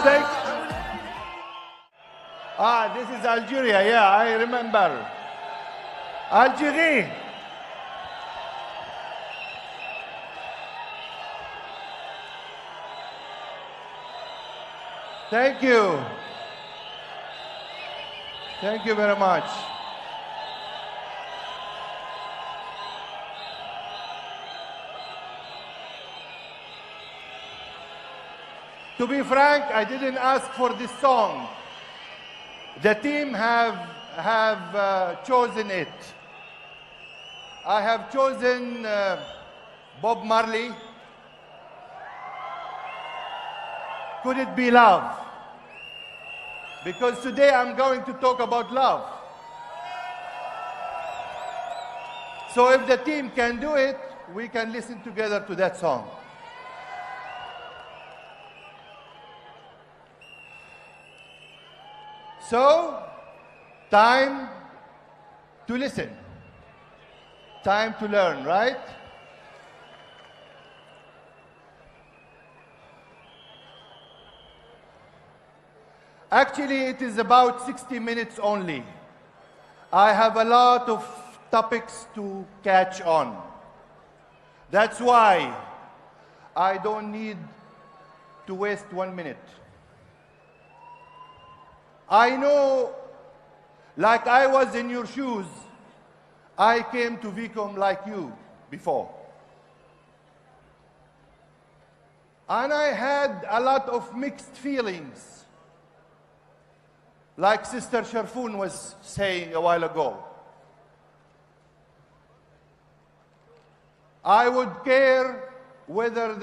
Thank. This is Algeria. Yeah, I remember. Algeria. Thank you. Thank you very much. To be frank, I didn't ask for this song. The team have chosen it. I have chosen Bob Marley. Could it be love? Because today I'm going to talk about love. So if the team can do it, we can listen together to that song. So, time to listen. Time to learn, right? Actually, it is about 60 minutes only. I have a lot of topics to catch on. That's why I don't need to waste 1 minute. I know, like I was in your shoes, I came to Vicom like you before. And I had a lot of mixed feelings, like Sister Sharfoun was saying a while ago. I would care whether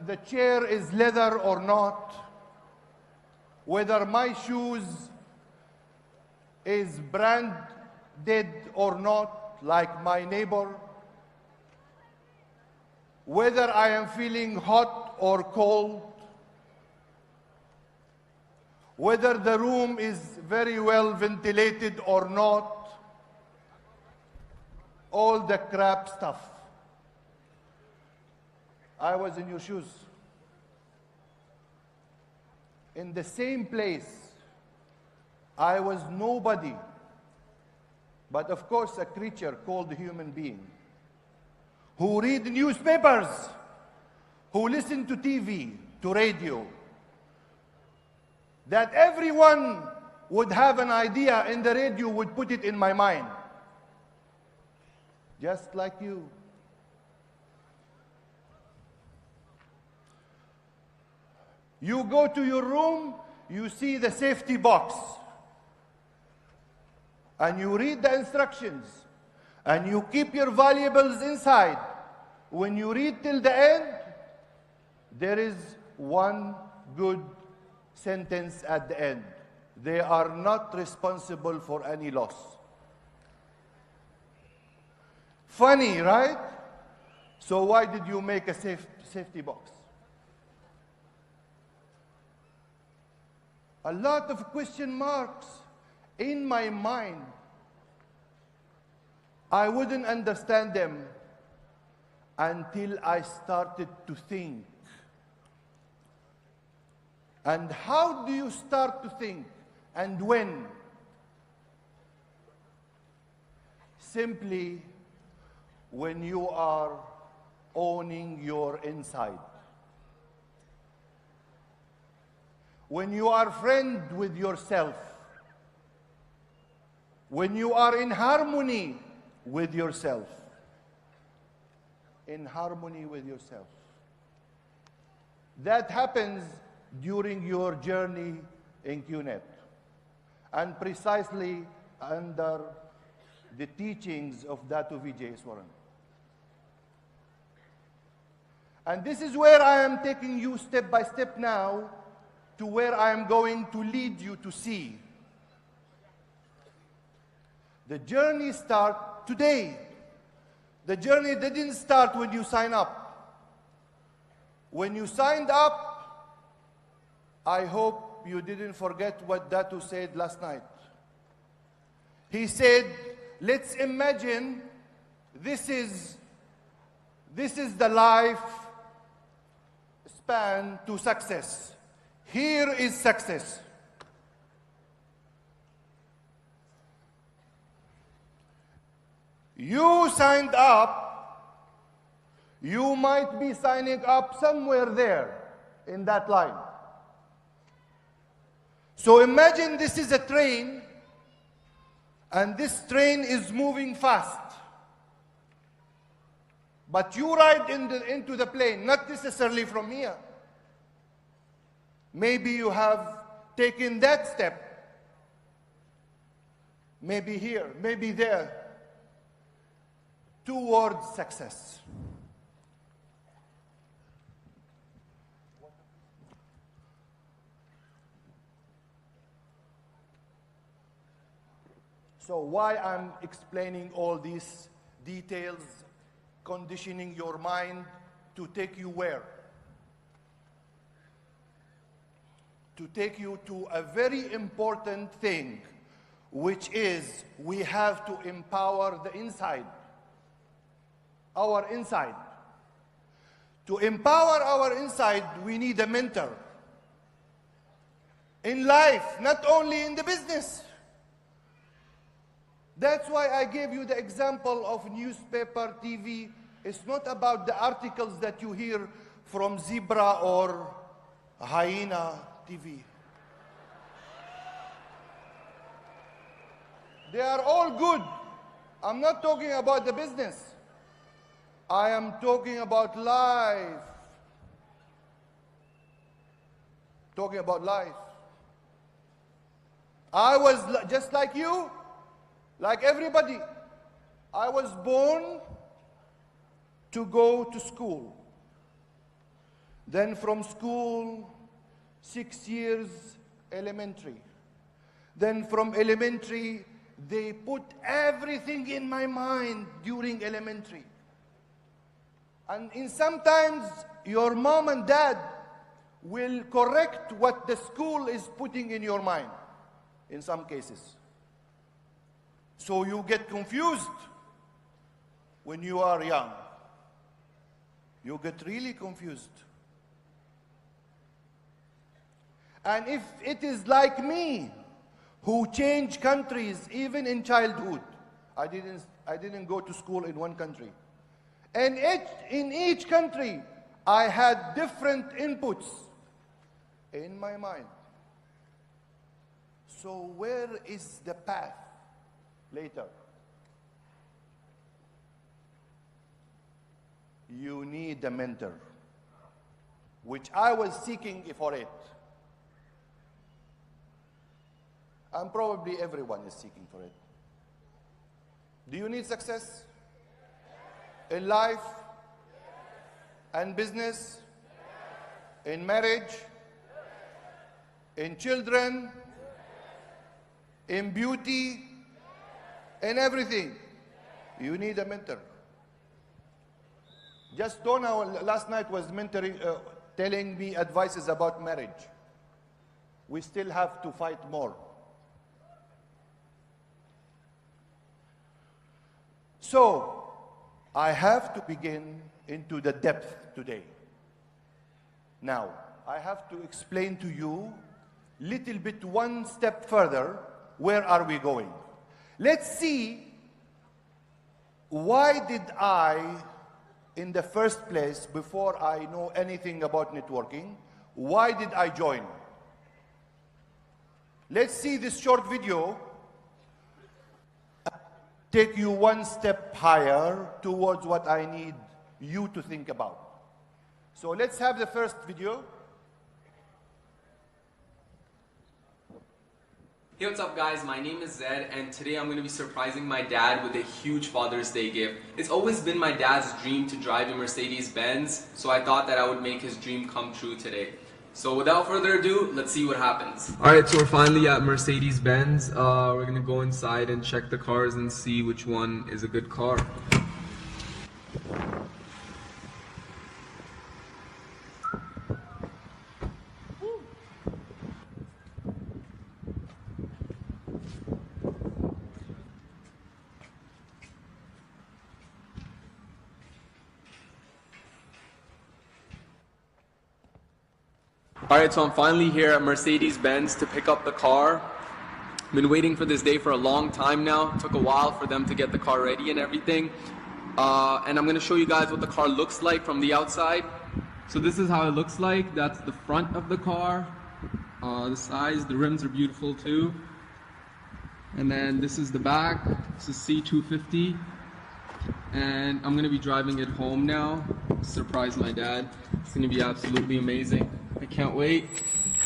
the chair is leather or not, whether my shoes is branded or not, like my neighbor, whether I am feeling hot or cold, whether the room is very well ventilated or not, all the crap stuff. I was in your shoes. In the same place, I was nobody, but of course a creature called a human being, who read newspapers, who listen to TV, to radio, that everyone would have an idea and the radio would put it in my mind. Just like you. You go to your room, you see the safety box, and you read the instructions, and you keep your valuables inside. When you read till the end, there is one good sentence at the end. They are not responsible for any loss. Funny, right? So why did you make a safety box? A lot of question marks in my mind. I wouldn't understand them until I started to think. And how do you start to think? And when? Simply when you are owning your inside. When you are friend with yourself. When you are in harmony with yourself. In harmony with yourself. That happens during your journey in QNet, and precisely under the teachings of Datu Vijay Swaran. And this is where I am taking you step by step now to where I am going to lead you to see. The journey starts today. The journey didn't start when you sign up. When you signed up, I hope you didn't forget what Datu said last night. He said, let's imagine this is the life span to success. Here is success. You signed up, you might be signing up somewhere there in that line. So imagine this is a train, and this train is moving fast. But you ride into the plane, not necessarily from here. Maybe you have taken that step. Maybe here, maybe there, towards success. So why I'm explaining all these details, conditioning your mind to take you where? To take you to a very important thing, which is we have to empower the inside, our inside. To empower our inside, we need a mentor. In life, not only in the business. That's why I gave you the example of newspaper, TV. It's not about the articles that you hear from Zebra or Hyena TV. They are all good. I'm not talking about the business. I am talking about life. Talking about life. I was just like you. Like everybody, I was born to go to school. Then from school, 6 years elementary. Then from elementary, they put everything in my mind during elementary. And sometimes your mom and dad will correct what the school is putting in your mind, in some cases. So you get confused when you are young. You get really confused. And if it is like me, who changed countries even in childhood, I didn't go to school in one country. And in each country, I had different inputs in my mind. So where is the path? Later. You need a mentor, which I was seeking for it. And probably everyone is seeking for it. Do you need success? In life? And business? In marriage? In children? In beauty? In everything, you need a mentor. Just Donna last night was mentoring, telling me advices about marriage. We still have to fight more. So, I have to begin into the depth today. Now, I have to explain to you little bit one step further, where are we going? Let's see, why did I, in the first place, before I know anything about networking, why did I join? Let's see this short video, take you one step higher towards what I need you to think about. So let's have the first video. Hey, what's up guys? My name is Zed and today I'm going to be surprising my dad with a huge Father's Day gift. It's always been my dad's dream to drive a Mercedes Benz, so I thought that I would make his dream come true today. So without further ado, let's see what happens. Alright, so we're finally at Mercedes Benz. We're going to go inside and check the cars and see which one is a good car. Alright, so I'm finally here at Mercedes-Benz to pick up the car. I've been waiting for this day for a long time now. It took a while for them to get the car ready and everything. And I'm going to show you guys what the car looks like from the outside. So this is how it looks like. That's the front of the car. The size, the rims are beautiful too. And then this is the back. This is C250. And I'm going to be driving it home now. Surprise my dad. It's going to be absolutely amazing. I can't wait.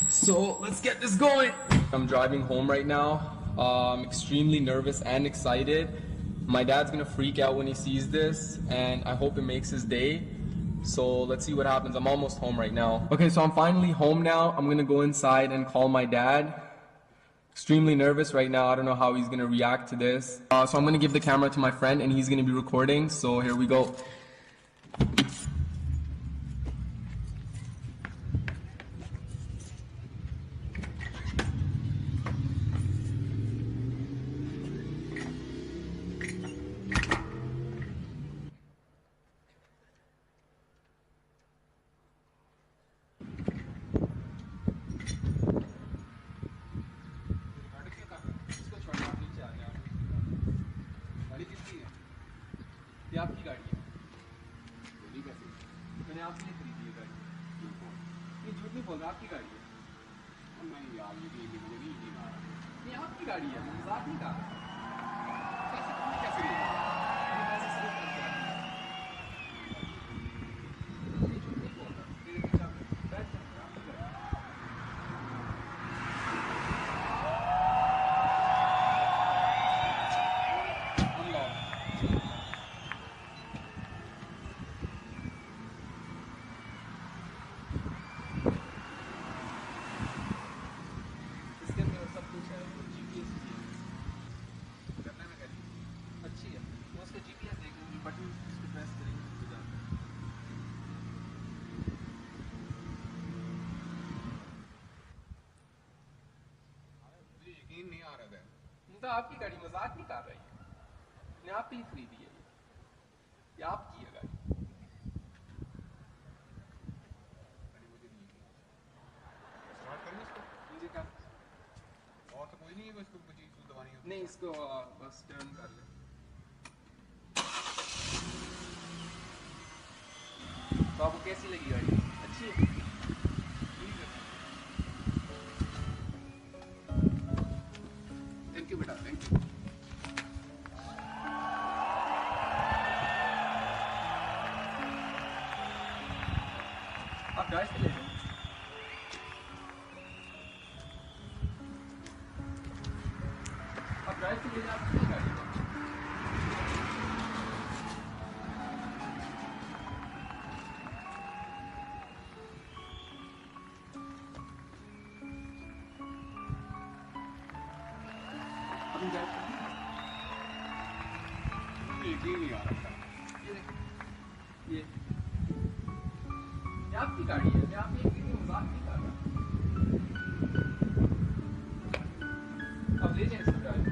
So let's get this going. I'm driving home right now. I'm extremely nervous and excited. My dad's gonna freak out when he sees this, and I hope it makes his day. So let's see what happens. I'm almost home right now. Okay, so I'm finally home now. I'm gonna go inside and call my dad. Extremely nervous right now. I don't know how he's gonna react to this. So I'm gonna give the camera to my friend, and he's gonna be recording. So here we go. ये आपकी गाड़ी है। मैंने आपके लिए खरीदी है गाड़ी। ये झूठ नहीं बोल रहा, आपकी गाड़ी है। नहीं यार, ये मुझे नहीं मारा। ये आपकी गाड़ी है, मैं मजाक नहीं कर रहा। कैसे तुमने कैसे लिया? ये पैसे सिर्फ कर दिया। ये झूठ नहीं बोल रहा। मेरे पीछे बैठ जा, आपकी गाड़ी है। अनलॉक। तो आपकी गाड़ी, मजाक नहीं कर रही है। मैंने आप ही खरीदी है, ये आपकी है गाड़ी। मुझे क्या और तो कोई नहीं है, इसको कुछ चीज दबानी है। नहीं, इसको बस टर्न कर ले। तो आपको कैसी लगी गाड़ी? अच्छी है? थैंक यू बेटा, थैंक यू। आप ड्राइव पे ले जाओ। आप ड्राइव पे ले जाओ अपनी गाड़ी। नहीं आ रहा। ये आपकी गाड़ी है, मैं आप एक मजाक नहीं कर रहा। अब ले जाए इसको drive.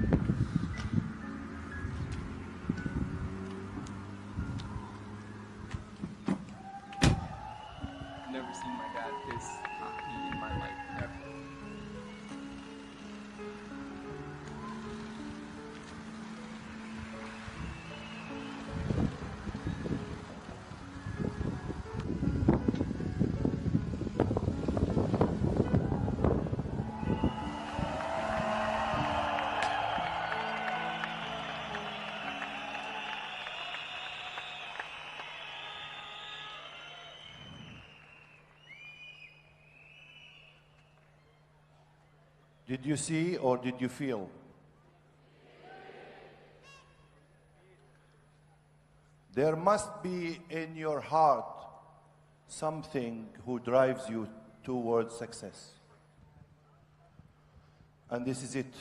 Never seen my dad this happy in my life ever. Did you see or did you feel? There must be in your heart something who drives you towards success. And this is it.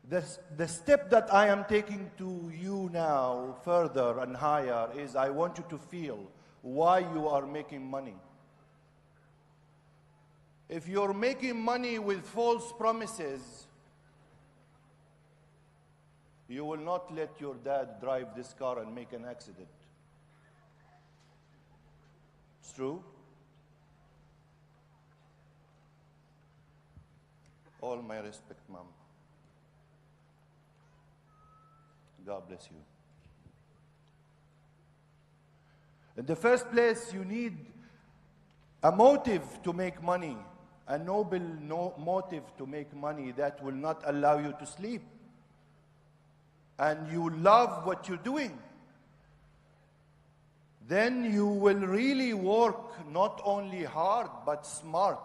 The step that I am taking to you now, further and higher, is I want you to feel why you are making money. If you're making money with false promises, you will not let your dad drive this car and make an accident. It's true? All my respect, Mom. God bless you. In the first place, you need a motive to make money, a noble motive to make money that will not allow you to sleep. And you love what you're doing. Then you will really work not only hard, but smart.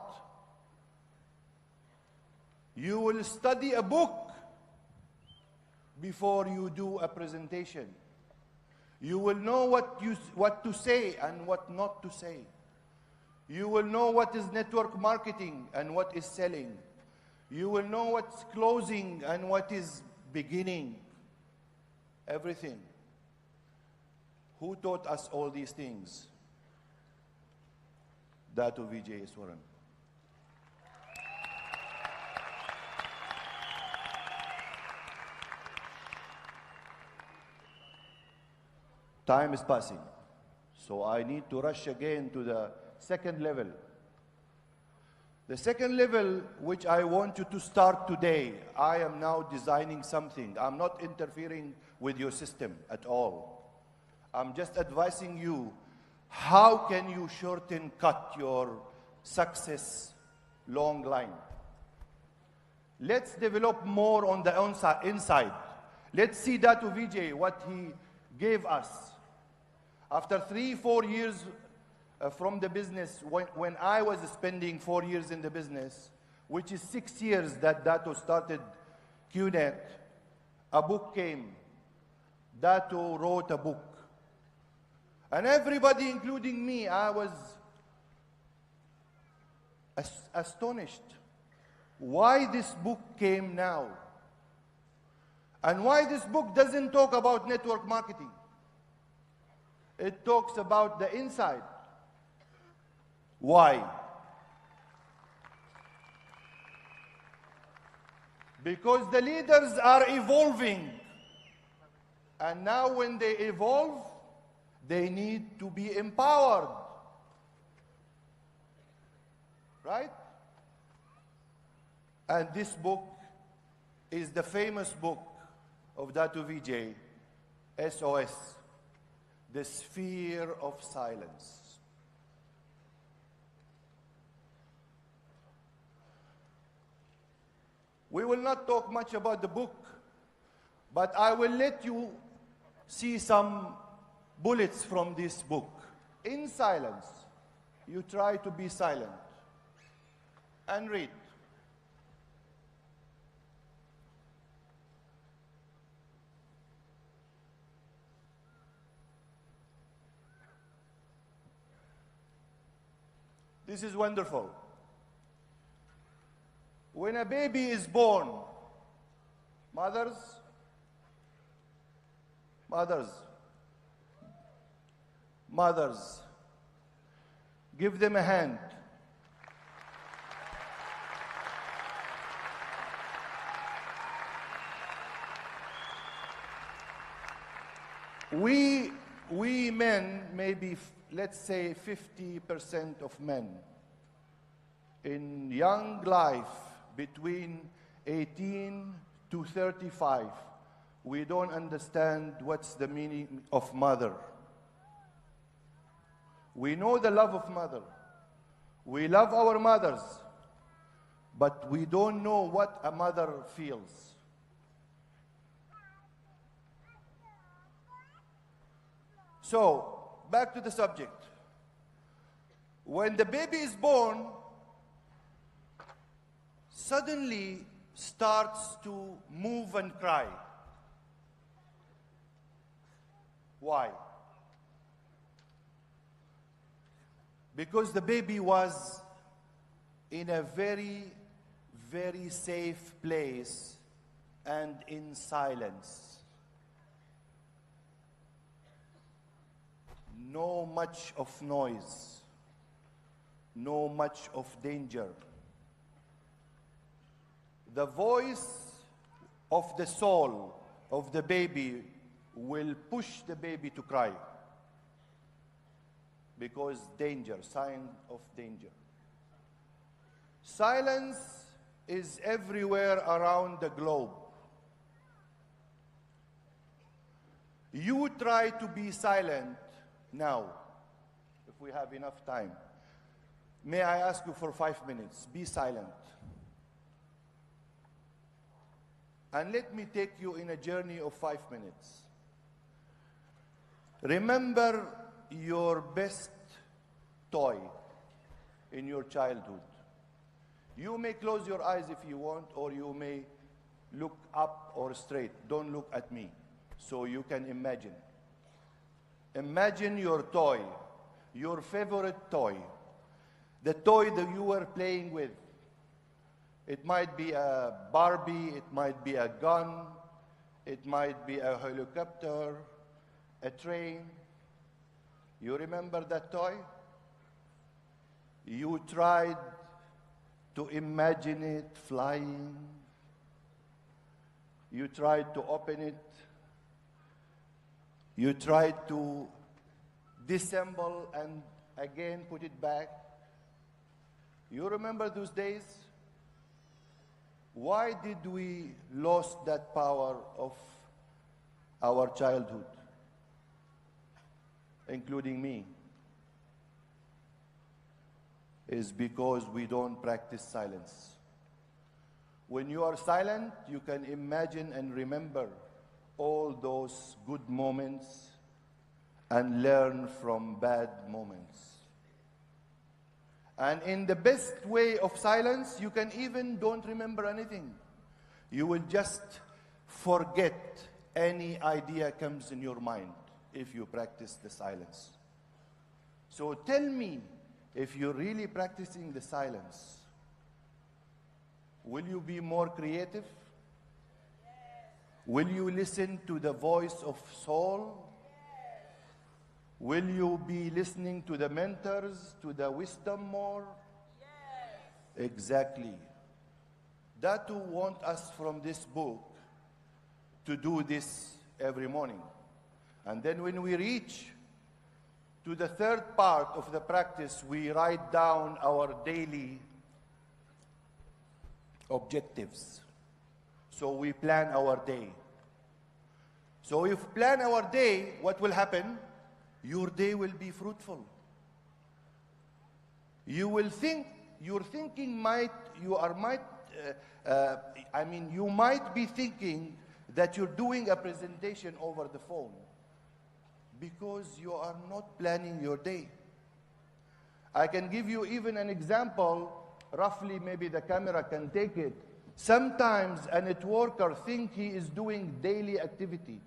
You will study a book before you do a presentation. You will know what to say and what not to say. You will know what is network marketing and what is selling. You will know what's closing and what is beginning. Everything. Who taught us all these things? Datu Vijay Iswaran. Time is passing, so I need to rush again to the second level. The second level, which I want you to start today, I am now designing something. I'm not interfering with your system at all. I'm just advising you, how can you cut your success long line? Let's develop more on the inside. Let's see Datu Vijay, what he gave us. After 3-4 years from the business, when I was spending 4 years in the business, which is 6 years that Datu started QNet, a book came. Datu wrote a book. And everybody, including me, I was astonished. Why this book came now? And why this book doesn't talk about network marketing? It talks about the inside. Why? Because the leaders are evolving. And now when they evolve, they need to be empowered. Right? And this book is the famous book of Datu Vijay, SOS, The Sphere of Silence. We will not talk much about the book, but I will let you see some bullets from this book. In silence, you try to be silent and read. This is wonderful. When a baby is born, mothers, give them a hand. We men, maybe let's say 50% of men, in young life, between 18 to 35, we don't understand what's the meaning of mother. We know the love of mother. We love our mothers, but we don't know what a mother feels. So, back to the subject. When the baby is born, suddenly starts to move and cry. Why? Because the baby was in a very, very safe place and in silence. No much of noise, no much of danger. The voice of the soul of the baby will push the baby to cry because danger, sign of danger. Silence is everywhere around the globe. You try to be silent now, if we have enough time. May I ask you for 5 minutes? Be silent. And let me take you in a journey of 5 minutes. Remember your best toy in your childhood. You may close your eyes if you want, or you may look up or straight. Don't look at me, so you can imagine. Imagine your toy, your favorite toy, the toy that you were playing with. It might be a Barbie, it might be a gun, it might be a helicopter, a train. You remember that toy? You tried to imagine it flying. You tried to open it. You tried to disassemble and again put it back. You remember those days? Why did we lose that power of our childhood, including me? Is because we don't practice silence. When you are silent, you can imagine and remember all those good moments and learn from bad moments. And in the best way of silence, you can even don't remember anything. You will just forget any idea comes in your mind if you practice the silence. So tell me, if you're really practicing the silence, will you be more creative? Will you listen to the voice of soul? Will you be listening to the mentors, to the wisdom more? Yes. Exactly. That who want us from this book to do this every morning. And then when we reach to the third part of the practice, we write down our daily objectives. So we plan our day. So if we plan our day, what will happen? Your day will be fruitful. You will think, your thinking you might be thinking that you're doing a presentation over the phone because you are not planning your day. I can give you even an example, roughly maybe the camera can take it. Sometimes a networker thinks he is doing daily activity,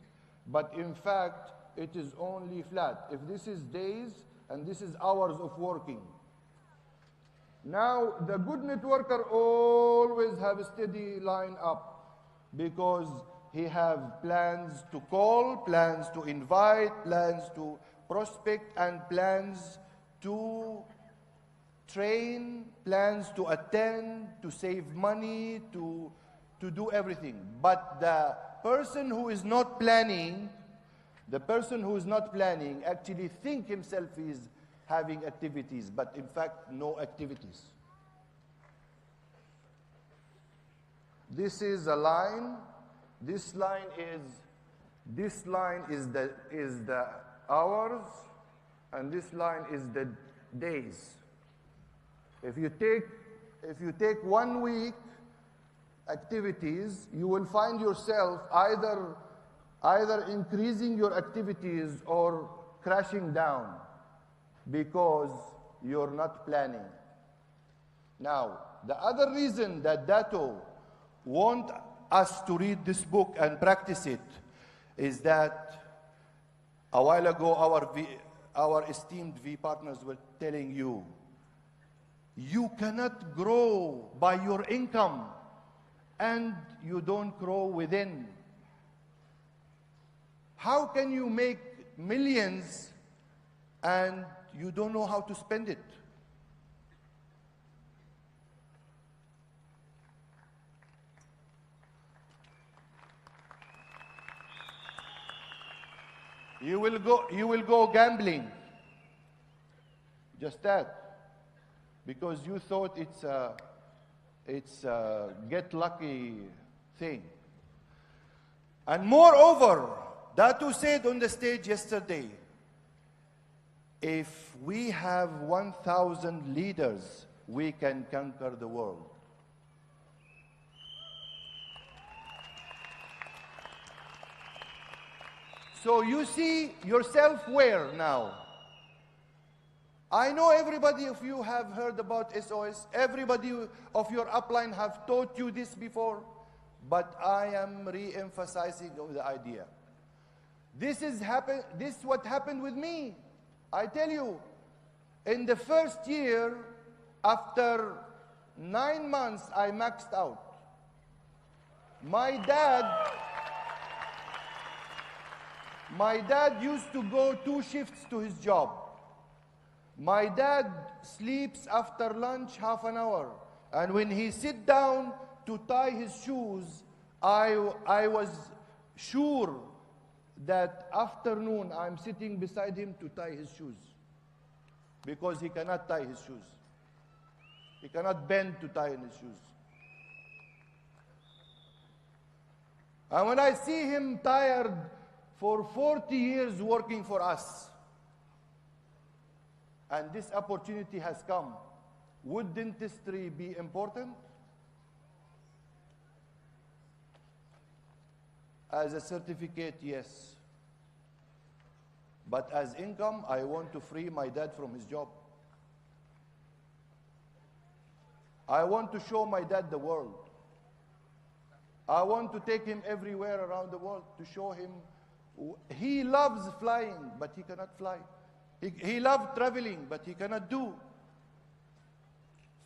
but in fact, it is only flat. If this is days and this is hours of working. Now, the good networker always have a steady line up because he have plans to call, plans to invite, plans to prospect, and plans to train, plans to attend, to save money, to do everything. But the person who is not planning, actually think himself is having activities, but in fact, no activities. This is a line. This line is the hours, and this line is the days. If you take 1 week activities, you will find yourself either increasing your activities or crashing down because you're not planning. Now, the other reason that Dato want us to read this book and practice it is that a while ago our esteemed V partners were telling you cannot grow by your income. and you don't grow within? How can you make millions and you don't know how to spend it? You will go gambling. Just that. Because you thought it's a get lucky thing. And moreover, Datu said on the stage yesterday, if we have 1,000 leaders, we can conquer the world. So you see yourself where now? I know everybody of you have heard about SOS. Everybody of your upline have taught you this before. But I am re-emphasizing the idea. This is what happened with me. I tell you, in the first year, after 9 months, I maxed out. My dad used to go 2 shifts to his job. My dad sleeps after lunch half an hour. And when he sit down to tie his shoes, I was sure that afternoon I'm sitting beside him to tie his shoes. Because he cannot tie his shoes. He cannot bend to tie his shoes. And when I see him tired for 40 years working for us, and this opportunity has come, would dentistry be important? As a certificate, yes. But as income, I want to free my dad from his job. I want to show my dad the world. I want to take him everywhere around the world to show him. He loves flying, but he cannot fly. He loves traveling, but he cannot do.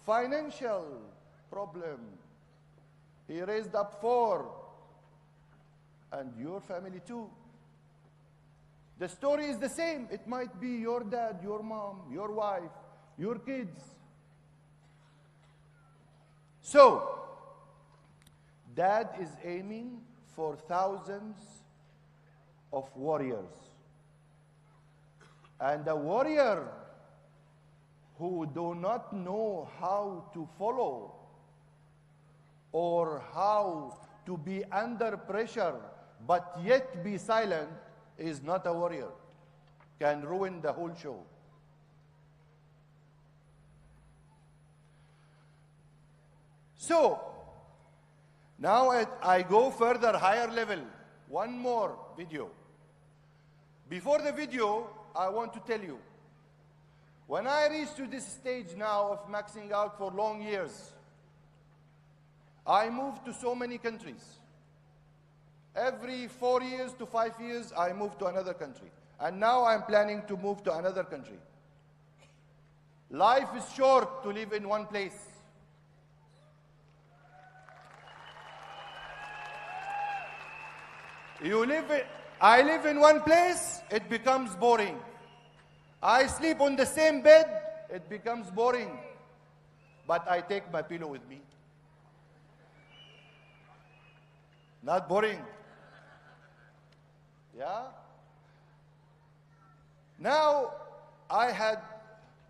Financial problem. He raised up 4. And your family too. The story is the same. It might be your dad, your mom, your wife, your kids. So, Dad is aiming for thousands of warriors. And a warrior who do not know how to follow or how to be under pressure but yet be silent is not a warrior. Can ruin the whole show. So, now I go further, higher level. One more video. Before the video, I want to tell you, when I reach to this stage now of maxing out for long years, I moved to so many countries. Every 4 years to 5 years, I move to another country. And now I'm planning to move to another country. Life is short to live in one place. I live in one place, it becomes boring. I sleep on the same bed, it becomes boring. But I take my pillow with me. Not boring. Yeah? Now, I had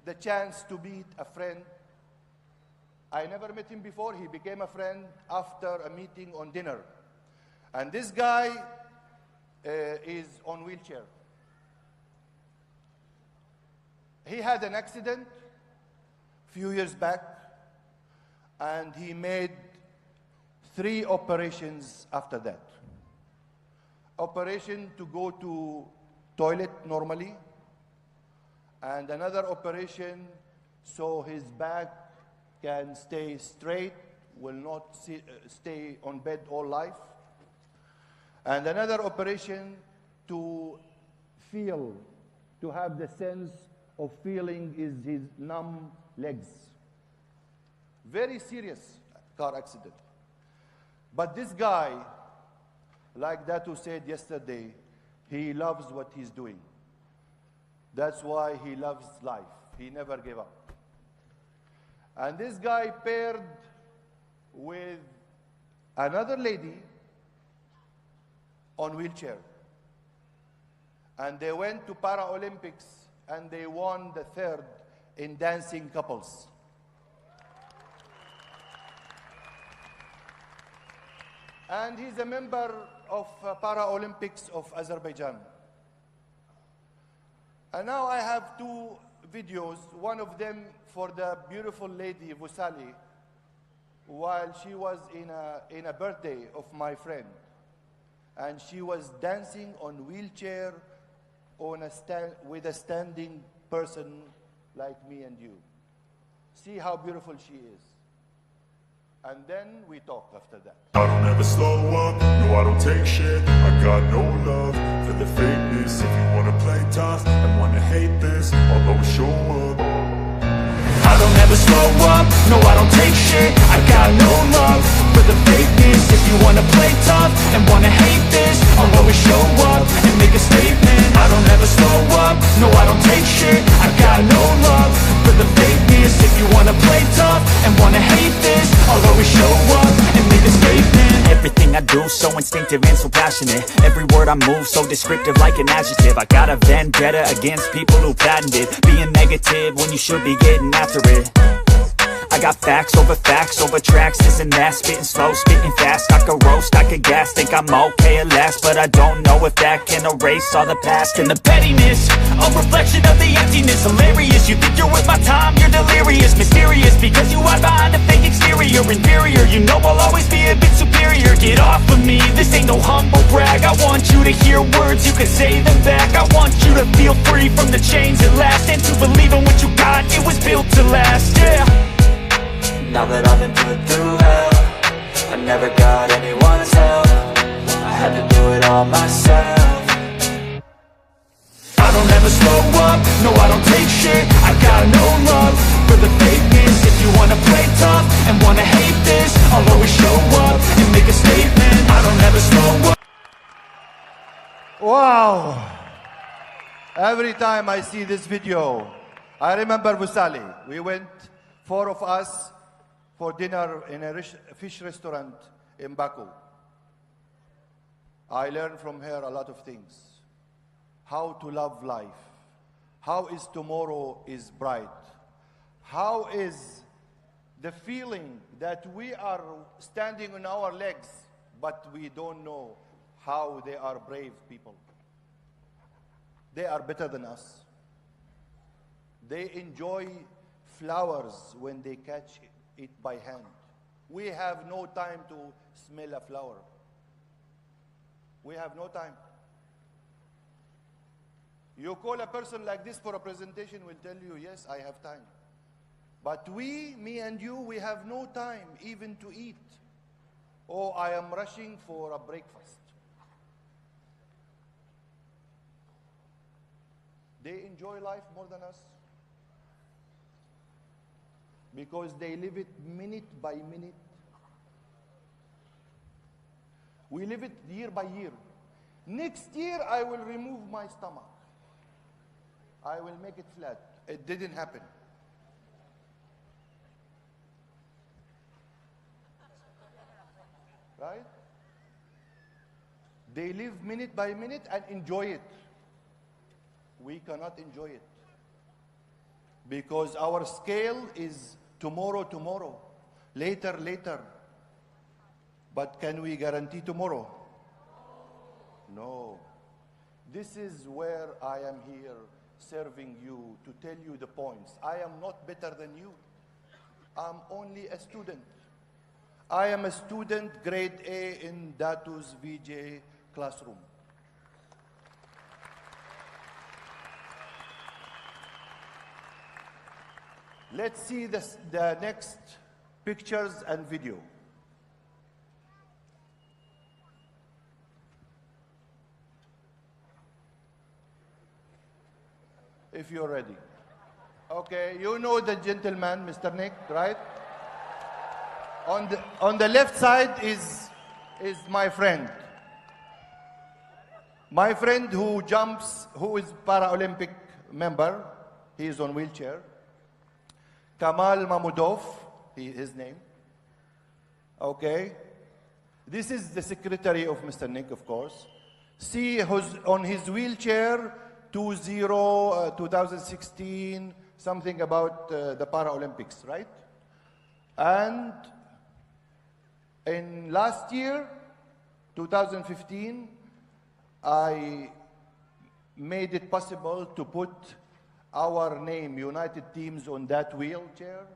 the chance to meet a friend. I never met him before. He became a friend after a meeting on dinner. And this guy is on wheelchair. He had an accident a few years back, and he made 3 operations after that. Operation to go to toilet normally, and another operation so his back can stay straight, will not stay on bed all life. And another operation to feel, to have the sense of feeling his numb legs. Very serious car accident. But this guy, like that who said yesterday, he loves what he's doing. That's why he loves life. He never gave up. And this guy paired with another lady on wheelchair. And they went to Paralympics and they won the third in dancing couples. And he's a member of Paralympics of Azerbaijan. And now I have two videos, one of them for the beautiful lady, Vusali, while she was in a birthday of my friend. And she was dancing on wheelchair on with a standing person like me and you. See how beautiful she is. And then we talk after that. I don't ever slow up, no I don't take shit. I got no love for the fakeness. If you wanna play tough and wanna hate this, I'll always show up. I don't ever slow up, no I don't take shit. I got no love for the fakeness. If you wanna play tough and wanna hate this, I'll always show up and make a statement. I don't ever slow up, no I don't take shit. I got no love for the fakeness. If you wanna play tough and wanna hate this, I'll always show up and make a statement. Everything I do so instinctive and so passionate. Every word I move so descriptive like an adjective. I got a vendetta against people who patented being negative when you should be getting after it. I got facts over tracks, this and that. Spitting slow, spitting fast. I could roast, I could gas. Think I'm okay at last, but I don't know if that can erase all the past. And the pettiness, a reflection of the emptiness. Hilarious, you think you're worth my time, you're delirious. Mysterious, because you hide behind a fake exterior. Inferior, you know I'll always be a bit superior. Get off of me, this ain't no humble brag. I want you to hear words, you can say them back. I want you to feel free from the chains at last, and to believe in what you got, it was built to last, yeah. Now that I've been put through hell, I never got anyone's help. I had to do it all myself. I don't ever slow up, no I don't take shit. I got no love for the fakeness. If you wanna play tough and wanna hate this, I'll always show up and make a statement. I don't ever slow up. Wow! Every time I see this video, I remember Vusali. We went, four of us, for dinner in a fish restaurant in Baku. I learned from her a lot of things. How to love life. How is tomorrow is bright. How is the feeling that we are standing on our legs, but we don't know how they are brave people. They are better than us. They enjoy flowers when they catch it by hand. We have no time to smell a flower. We have no time. You call a person like this for a presentation, will tell you, yes, I have time. But we, me and you, we have no time even to eat. Oh, I am rushing for a breakfast. They enjoy life more than us, because they live it minute by minute. We live it year by year. Next year, I will remove my stomach. I will make it flat. It didn't happen. Right? They live minute by minute and enjoy it. We cannot enjoy it, because our scale is tomorrow, tomorrow, later, later. But can we guarantee tomorrow? No. This is where I am here serving you to tell you the points. I am not better than you. I'm only a student. I am a student, grade A in Datu's VJ classroom. Let's see the next pictures and video. If you're ready. Okay, you know the gentleman, Mr. Nick, right? On the left side is is my friend. My friend who jumps, who is Paralympic member. He is on wheelchair. Kamal Mahmudov, his name. Okay. This is the secretary of Mr. Nick, of course. See who's on his wheelchair, 2016, something about the Paralympics, right? And in last year, 2015, I made it possible to put our name, United Teams, on that wheelchair,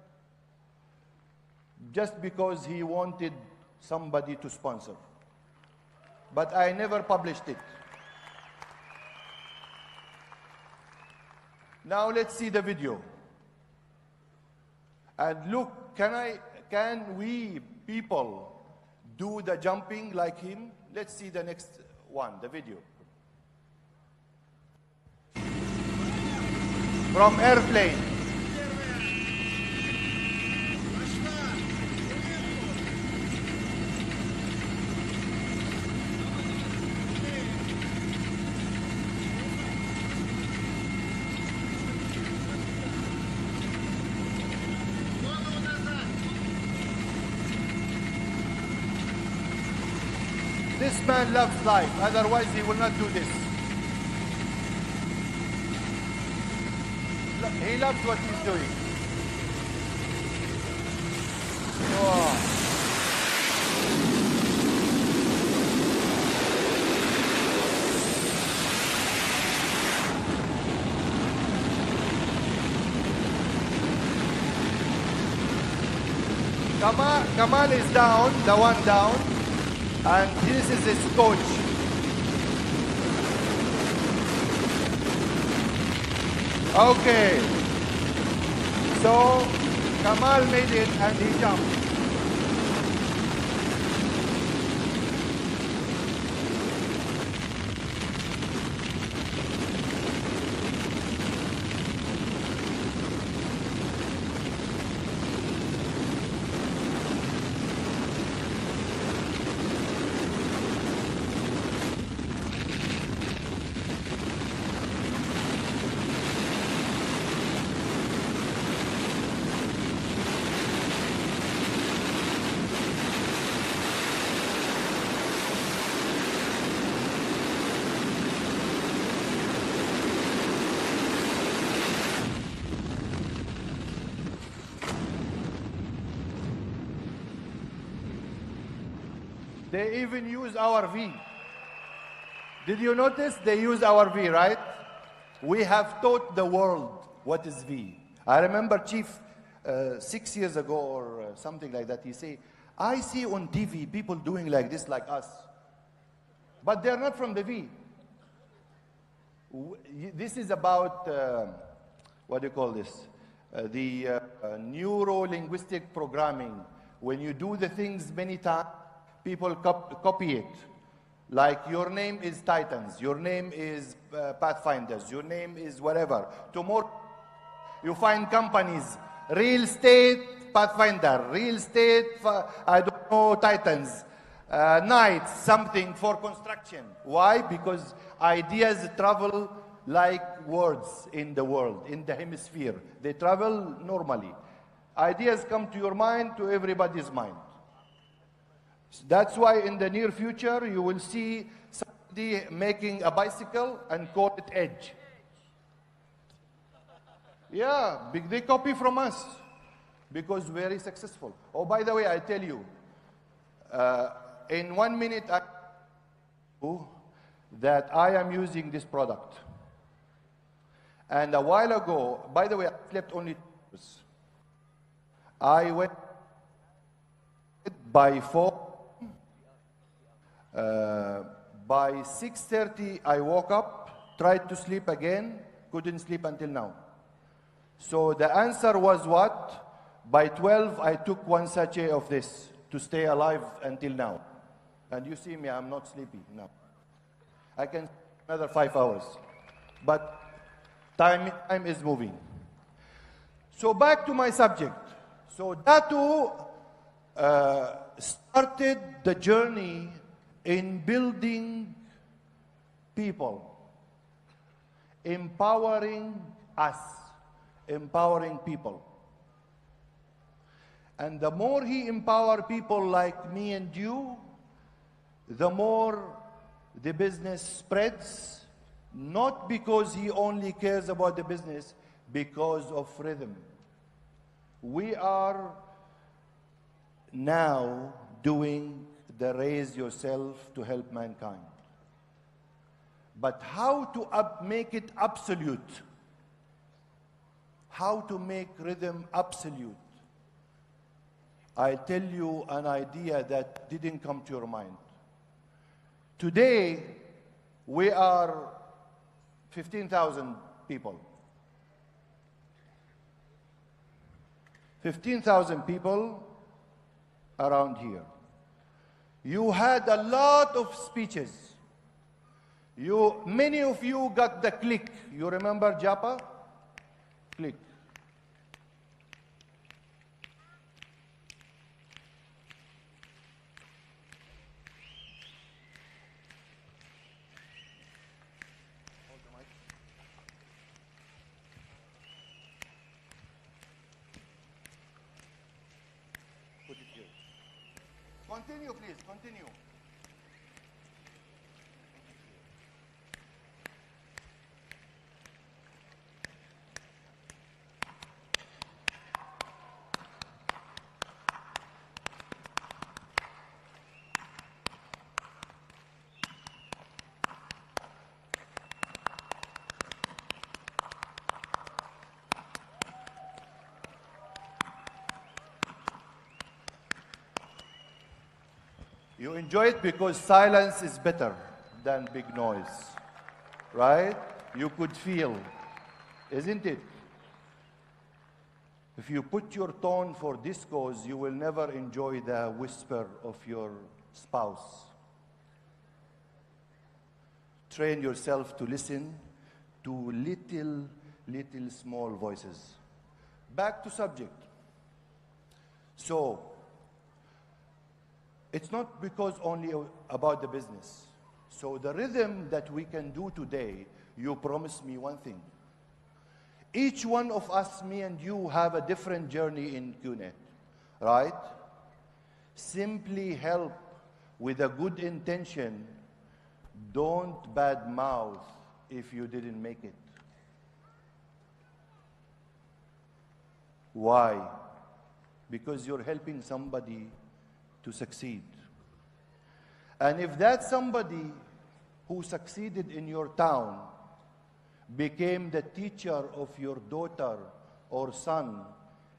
just because he wanted somebody to sponsor. But I never published it. Now let's see the video. And look, can we people do the jumping like him? Let's see the next one, the video. From airplane. This man loves life, otherwise he will not do this. He loves what he's doing. Wow. Kamal is down, the one down, and this is his coach. Okay, so Kamal made it and he jumped. They even use our V. Did you notice they use our V, right? We have taught the world what is V. I remember Chief 6 years ago or something like that, he say, I see on TV people doing like this, like us. But they're not from the V. This is about, what do you call this? The neuro-linguistic programming. When you do the things many times, people copy it. Like your name is Titans, your name is Pathfinders, your name is whatever. Tomorrow you find companies, real estate Pathfinder, real estate, I don't know, Titans, Knights, something for construction. Why? Because ideas travel like words in the world, in the hemisphere. They travel normally. Ideas come to your mind, to everybody's mind. That's why in the near future, you will see somebody making a bicycle and call it Edge. Yeah, they copy from us because very successful. Oh, by the way, I tell you, in 1 minute, that I am using this product. And a while ago, by the way, I slept only 2 hours. I went by 4. By 6:30, I woke up, tried to sleep again, couldn't sleep until now. So the answer was what? By 12, I took 1 sachet of this to stay alive until now. And you see me, I'm not sleepy now. I can another 5 hours. But time is moving. So back to my subject. So Datu started the journey in building people, empowering us, empowering people. And the more he empower people like me and you, the more the business spreads, not because he only cares about the business, because of rhythm. We are now doing the raise yourself to help mankind. But how to make it absolute? How to make rhythm absolute? I'll tell you an idea that didn't come to your mind. Today, we are 15,000 people. 15,000 people around here. You had a lot of speeches. Many of you got the click. You remember Japa? Click. Put it here. Continue, please. Continue. You enjoy it because silence is better than big noise, right? You could feel, isn't it? If you put your tone for discos, you will never enjoy the whisper of your spouse. Train yourself to listen to little small voices. Back to subject. So, it's not because only about the business. So the rhythm that we can do today, you promised me one thing. Each one of us, me and you, have a different journey in QNet, right? Simply help with a good intention. Don't badmouth if you didn't make it. Why? Because you're helping somebody to succeed. And if that somebody who succeeded in your town became the teacher of your daughter or son,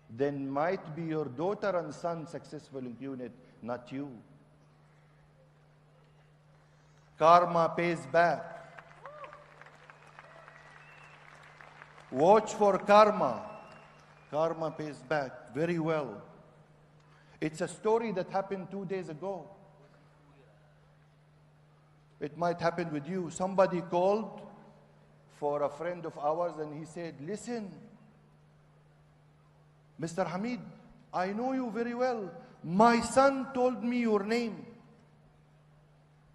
then might be your daughter and son successful in QNet, not you. Karma pays back. Watch for karma. Karma pays back very well. It's a story that happened 2 days ago. It might happen with you. Somebody called for a friend of ours and he said, listen, Mr. Hamid, I know you very well. My son told me your name.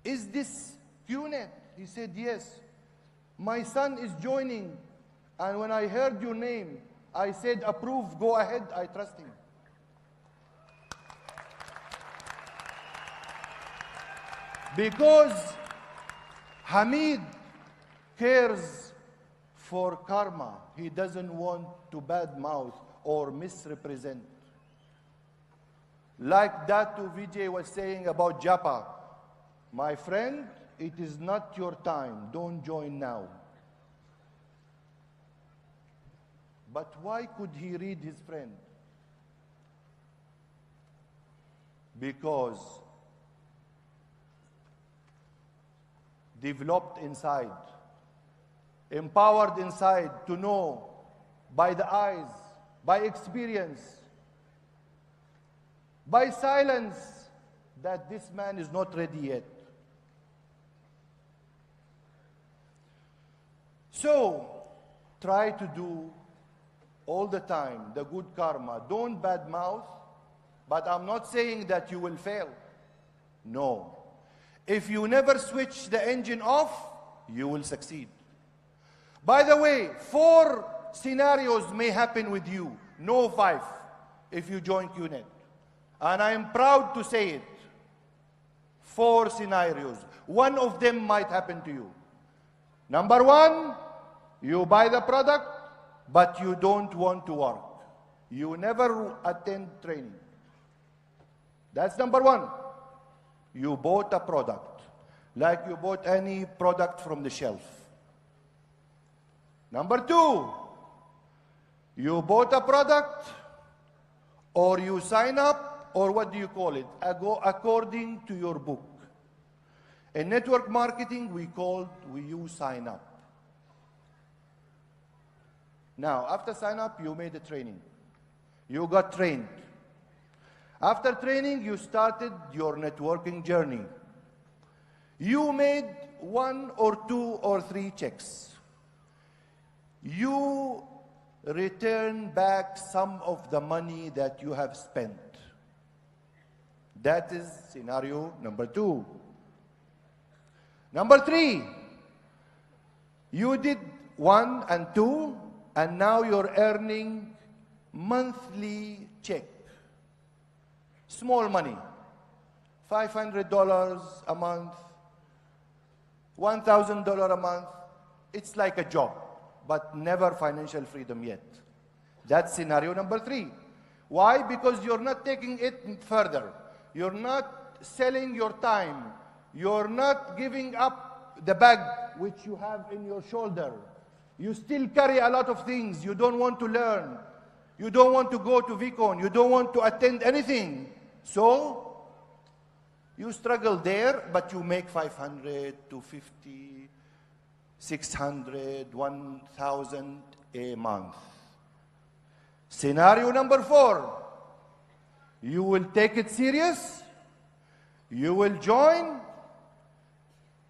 Is this QNet? He said, yes. My son is joining. And when I heard your name, I said, approve, go ahead, I trust him. Because Hamid cares for karma. He doesn't want to badmouth or misrepresent. Like that Vijay was saying about Japa. My friend, it is not your time. Don't join now. But why could he read his friend? Because developed inside, empowered inside to know by the eyes, by experience, by silence that this man is not ready yet. So, try to do all the time the good karma. Don't badmouth. But I'm not saying that you will fail. No. If you never switch the engine off, you will succeed. By the way, 4 scenarios may happen with you, no 5, if you join QNet. And I am proud to say it. 4 scenarios. One of them might happen to you. Number 1, you buy the product, but you don't want to work. You never attend training. That's number 1. You bought a product, like you bought any product from the shelf. Number 2, you bought a product, or you sign up, or what do you call it? According to your book. In network marketing, we use sign up. Now, after sign up, you made a training. You got trained. After training, you started your networking journey. You made 1 or 2 or 3 checks. You return back some of the money that you have spent. That is scenario number 2. Number 3, you did 1 and 2, and now you're earning monthly check. Small money, $500 a month, $1,000 a month. It's like a job, but never financial freedom yet. That's scenario number 3. Why? Because you're not taking it further. You're not selling your time. You're not giving up the bag which you have in your shoulder. You still carry a lot of things. You don't want to learn. You don't want to go to VCon. You don't want to attend anything. So, you struggle there, but you make 500, 250, 600, 1,000 a month. Scenario number 4. You will take it serious. You will join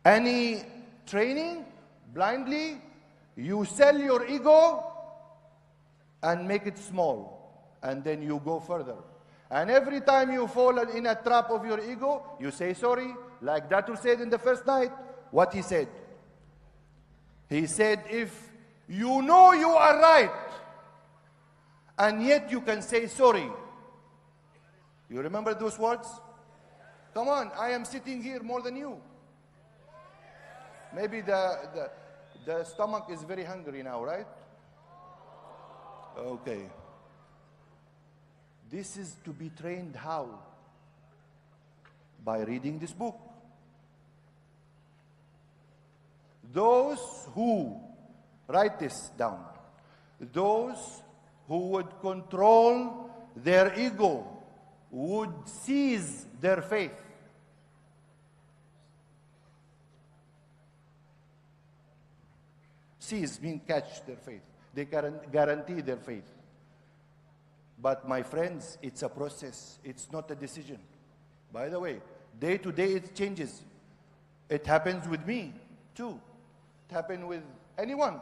any training blindly. You sell your ego and make it small. And then you go further. And every time you fall in a trap of your ego, you say sorry. Like Datu said in the first night, what he said. He said, if you know you are right, and yet you can say sorry. You remember those words? Come on, I am sitting here more than you. Maybe the stomach is very hungry now, right? Okay. This is to be trained how? By reading this book. Those who, write this down, those who would control their ego would seize their faith. Seize means catch their faith. They guarantee their faith. But my friends, it's a process. It's not a decision. By the way, day to day it changes. It happens with me too. It happens with anyone.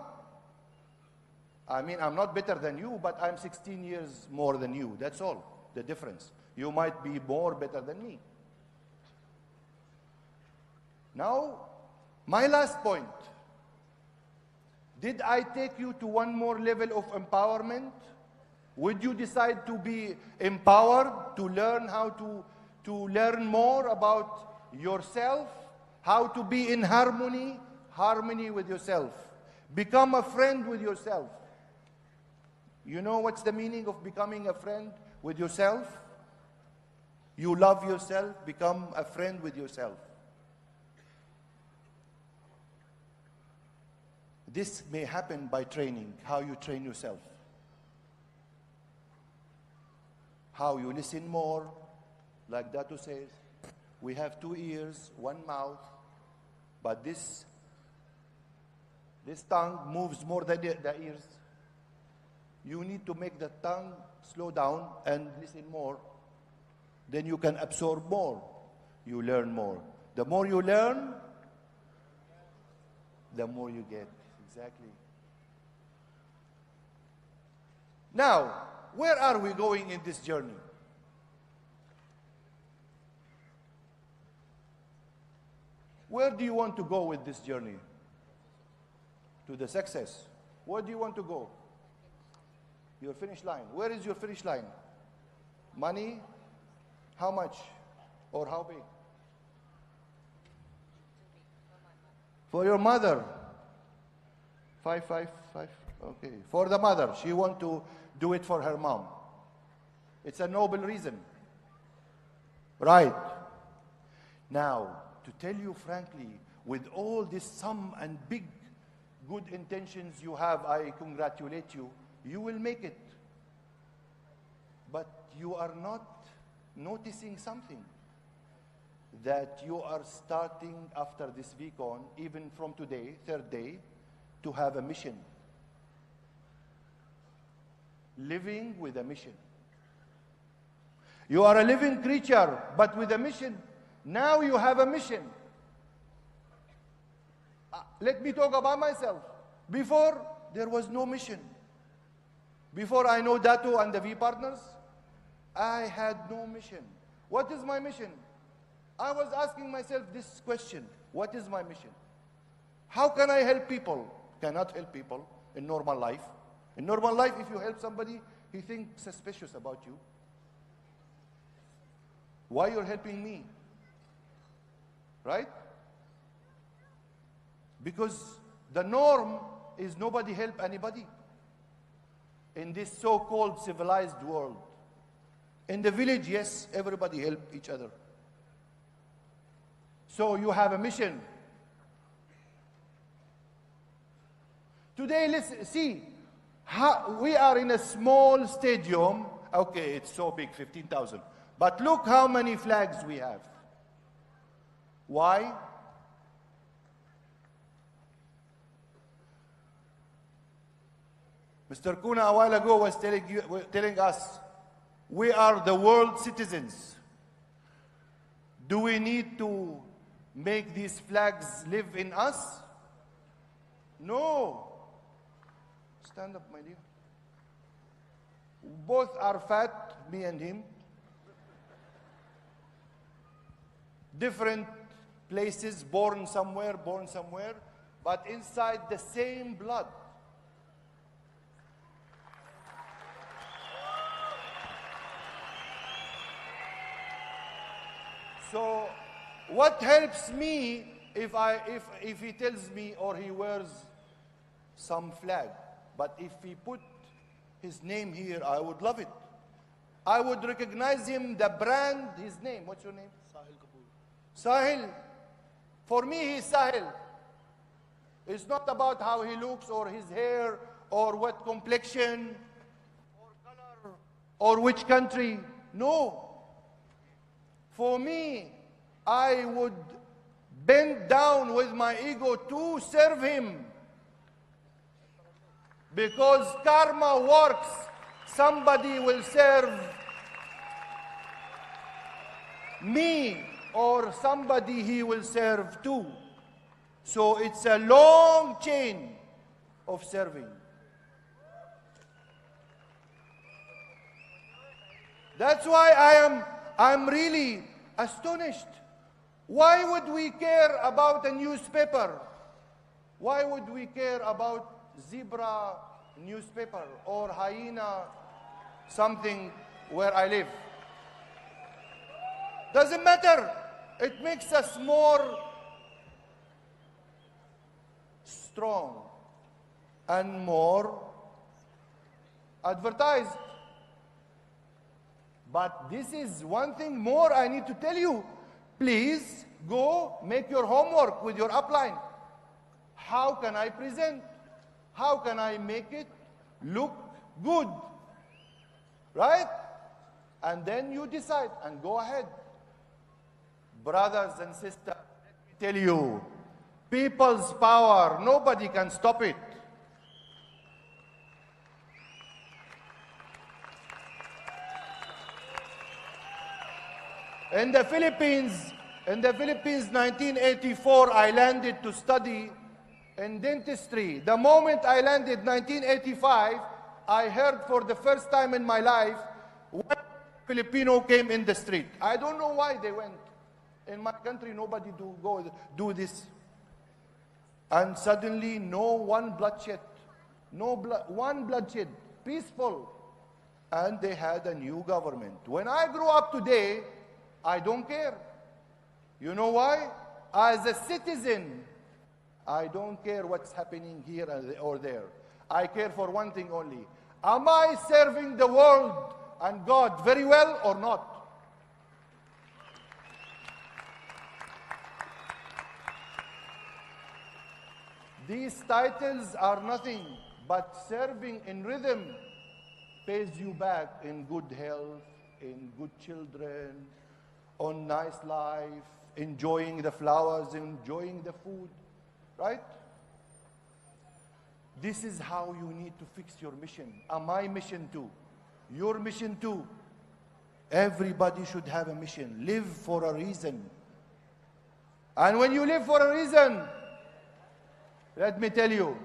I mean, I'm not better than you, but I'm 16 years more than you. That's all, the difference. You might be more better than me. Now, my last point. Did I take you to one more level of empowerment? Would you decide to be empowered, to learn how to learn more about yourself, how to be in harmony with yourself, become a friend with yourself? You know what's the meaning of becoming a friend with yourself? You love yourself, become a friend with yourself. This may happen by training, how you train yourself. How you listen more, like Datu says. We have 2 ears, 1 mouth, but this tongue moves more than the ears. You need to make the tongue slow down and listen more. Then you can absorb more. You learn more. The more you learn, the more you get. Exactly. Now, where are we going in this journey? Where do you want to go with this journey? To the success. Where do you want to go? Your finish line. Where is your finish line? Money? How much? Or how big? For your mother. 555. Okay. For the mother. She want to do it for her mom. It's a noble reason. Right. Now, to tell you frankly, with all this sum and big good intentions you have, I congratulate you. You will make it. But you are not noticing something. That you are starting after this weekend, even from today, third day, to have a mission. Living with a mission. You are a living creature, but with a mission. Now you have a mission. Let me talk about myself. Before, there was no mission. Before I know Datu and the V partners, I had no mission. What is my mission? I was asking myself this question. What is my mission? How can I help people? Cannot help people in normal life. In normal life, if you help somebody, he thinks suspicious about you. Why you're helping me? Right? Because the norm is nobody help anybody in this so-called civilized world. In the village, yes, everybody help each other. So you have a mission. Today, listen, see, we are in a small stadium. Okay, it's so big, 15,000. But look how many flags we have. Why? Mr. Kuna a while ago was telling us, we are the world citizens. Do we need to make these flags live in us? No. Stand up, my dear. Both are fat, me and him. Different places, born somewhere, but inside the same blood. So, what helps me if he tells me or he wears some flag? But if he put his name here, I would love it. I would recognize him, the brand, his name. What's your name? Sahil. For me, he's Sahil. It's not about how he looks or his hair or what complexion or color or which country. No. For me, I would bend down with my ego to serve him. Because karma works. Somebody will serve me, or somebody he will serve too. So it's a long chain of serving. That's why I'm really astonished. Why would we care about a newspaper? Why would we care about zebra newspaper or hyena something where I live? Doesn't matter. It makes us more strong and more advertised. But this is one thing more I need to tell you. Please go make your homework with your upline. How can I present? How can I make it look good? Right? And then you decide and go ahead. Brothers and sisters, let me tell you, people's power, nobody can stop it. In the Philippines, 1984, I landed to study in dentistry. The moment I landed, 1985, I heard for the first time in my life, one Filipino came in the street. I don't know why they went. In my country, nobody do this. And suddenly, no one bloodshed. One bloodshed. Peaceful. And they had a new government. When I grew up today, I don't care. You know why? As a citizen, I don't care what's happening here or there. I care for one thing only. Am I serving the world and God very well or not? These titles are nothing, but serving in rhythm pays you back in good health, in good children, on nice life, enjoying the flowers, enjoying the food, right? This is how you need to fix your mission. My mission too. Your mission too. Everybody should have a mission. Live for a reason. And when you live for a reason, let me tell you,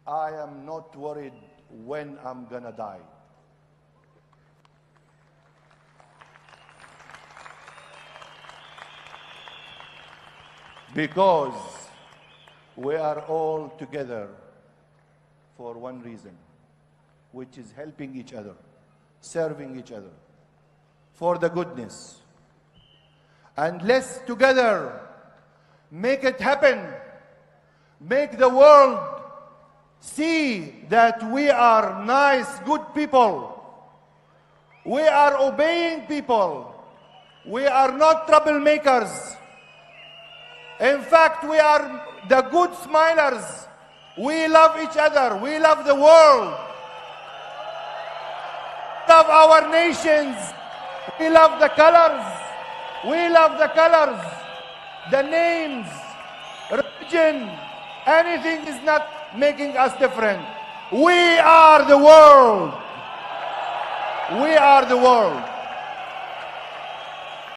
I am not worried when I'm gonna die. Because we are all together for one reason, which is helping each other, serving each other, for the goodness. And let's together make it happen. Make the world see that we are nice, good people. We are obeying people. We are not troublemakers. In fact, we are the good smilers. We love each other. We love the world. We love our nations. We love the colors. We love the colors, the names, religion. Anything is not making us different. We are the world. We are the world.